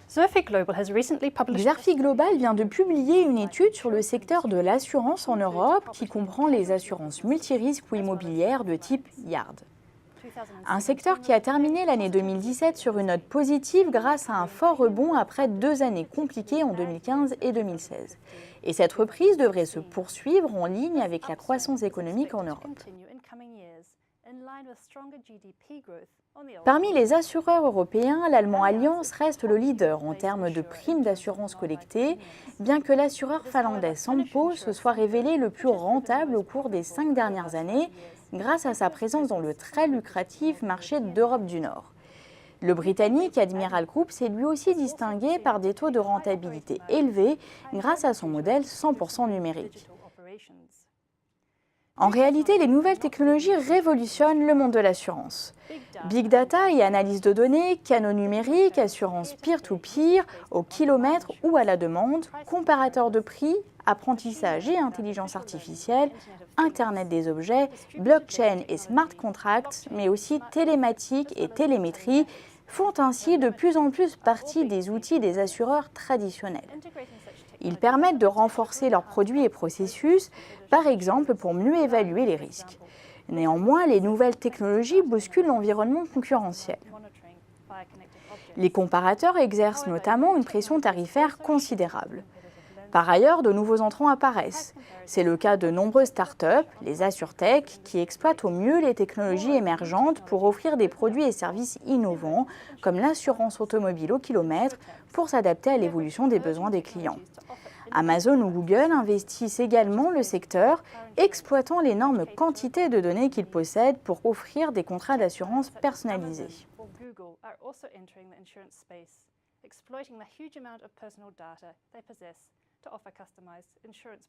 Xerfi Global vient de publier une étude sur le secteur de l'assurance en Europe qui comprend les assurances multirisques ou immobilières de type Yard. Un secteur qui a terminé l'année 2017 sur une note positive grâce à un fort rebond après 2 années compliquées en 2015 et 2016. Et cette reprise devrait se poursuivre en ligne avec la croissance économique en Europe. Parmi les assureurs européens, l'allemand Allianz reste le leader en termes de primes d'assurance collectées, bien que l'assureur finlandais Sampo se soit révélé le plus rentable au cours des 5 dernières années, grâce à sa présence dans le très lucratif marché d'Europe du Nord. Le britannique Admiral Group s'est lui aussi distingué par des taux de rentabilité élevés grâce à son modèle 100% numérique. En réalité, les nouvelles technologies révolutionnent le monde de l'assurance. Big data et analyse de données, canaux numériques, assurance peer-to-peer, au kilomètre ou à la demande, comparateurs de prix, apprentissage et intelligence artificielle, Internet des objets, blockchain et smart contracts, mais aussi télématique et télémétrie, font ainsi de plus en plus partie des outils des assureurs traditionnels. Ils permettent de renforcer leurs produits et processus, par exemple pour mieux évaluer les risques. Néanmoins, les nouvelles technologies bousculent l'environnement concurrentiel. Les comparateurs exercent notamment une pression tarifaire considérable. Par ailleurs, de nouveaux entrants apparaissent. C'est le cas de nombreuses startups, les AssurTech, qui exploitent au mieux les technologies émergentes pour offrir des produits et services innovants, comme l'assurance automobile au kilomètre, pour s'adapter à l'évolution des besoins des clients. Amazon ou Google investissent également le secteur, exploitant l'énorme quantité de données qu'ils possèdent pour offrir des contrats d'assurance personnalisés.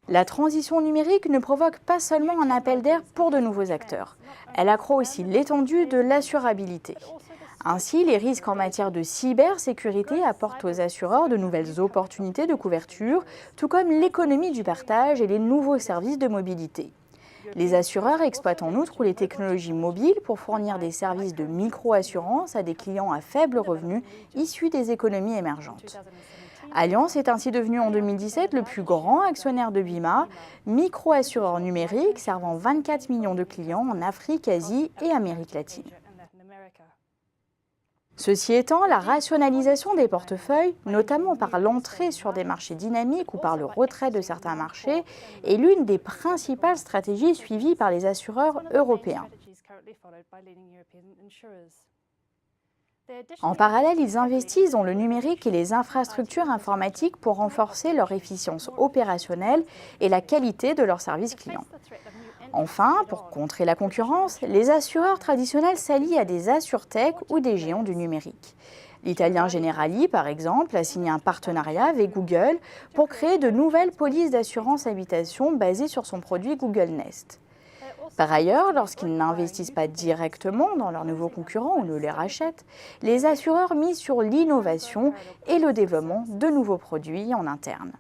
La transition numérique ne provoque pas seulement un appel d'air pour de nouveaux acteurs. Elle accroît aussi l'étendue de l'assurabilité. Ainsi, les risques en matière de cybersécurité apportent aux assureurs de nouvelles opportunités de couverture, tout comme l'économie du partage et les nouveaux services de mobilité. Les assureurs exploitent en outre les technologies mobiles pour fournir des services de micro-assurance à des clients à faible revenu issus des économies émergentes. Allianz est ainsi devenu en 2017 le plus grand actionnaire de Bima, micro-assureur numérique servant 24 millions de clients en Afrique, Asie et Amérique latine. Ceci étant, la rationalisation des portefeuilles, notamment par l'entrée sur des marchés dynamiques ou par le retrait de certains marchés, est l'une des principales stratégies suivies par les assureurs européens. En parallèle, ils investissent dans le numérique et les infrastructures informatiques pour renforcer leur efficience opérationnelle et la qualité de leurs services clients. Enfin, pour contrer la concurrence, les assureurs traditionnels s'allient à des AssurTech ou des géants du numérique. L'italien Generali, par exemple, a signé un partenariat avec Google pour créer de nouvelles polices d'assurance habitation basées sur son produit Google Nest. Par ailleurs, lorsqu'ils n'investissent pas directement dans leurs nouveaux concurrents ou ne les rachètent, les assureurs misent sur l'innovation et le développement de nouveaux produits en interne.